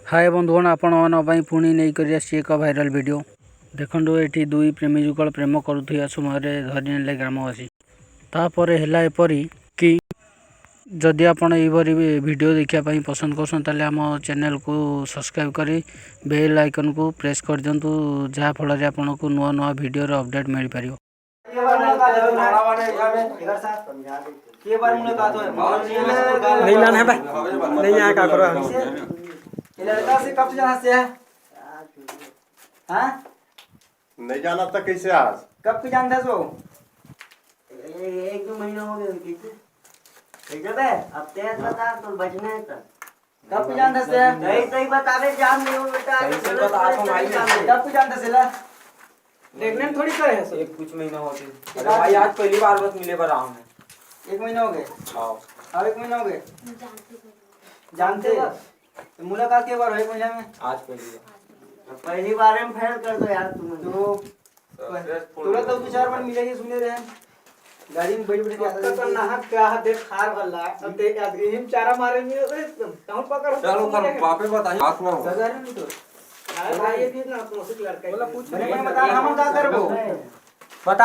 हाय बंधुगण आपण पुणी नहीं कर एक भाइराल वीडियो देखो ये दुई प्रेमी जुगल प्रेम करुवा समय धरी ने ग्रामवासी तापर है एपरी कि जदि आपण यही वीडियो देखापी पसंद कर आम चैनल को सब्सक्राइब करी बेल आइकन को प्रेस कर दिंतु जहाँफल आपन को नुआ नुआ वीडियो अपडेट मिल पार। नहीं लाना है भाई, नहीं यहाँ क्या करो ये लड़का से कब जाना से है? हाँ? नहीं जाना था कैसे आज? कब की जानता सो? एक दो महीना हो गया उनकी जब है अब तेज बता तो बचना है तब कब की जानता से? नहीं सही बता दे जान नहीं हो बेटा सही बता तो भाई कब की जानता से ला? देखने में थोड़ी करे है एक कुछ महीना होते। अरे भाई आज पहली बार बस मिले पर आऊं मैं। 1 महीना हो गए। आओ अब 1 महीना हो गए। जानते तो मुलाकात के बार हो 1 महीना में? आज पहली बार में फेल कर दो यार तुम तो तुरंत तो 2-4 बार मिलेगी सुने रहे गाड़ी में बैठ के तो नहा क्या देख खार वाला अब देख आज हिम चारा मारे में एकदम टाउन पकड़ चलो कर पापे बताइए बात ना हो सगारे नहीं तो भाई ये भी ना तो लड़का बोला पूछ मैंने बता हम का करबो बता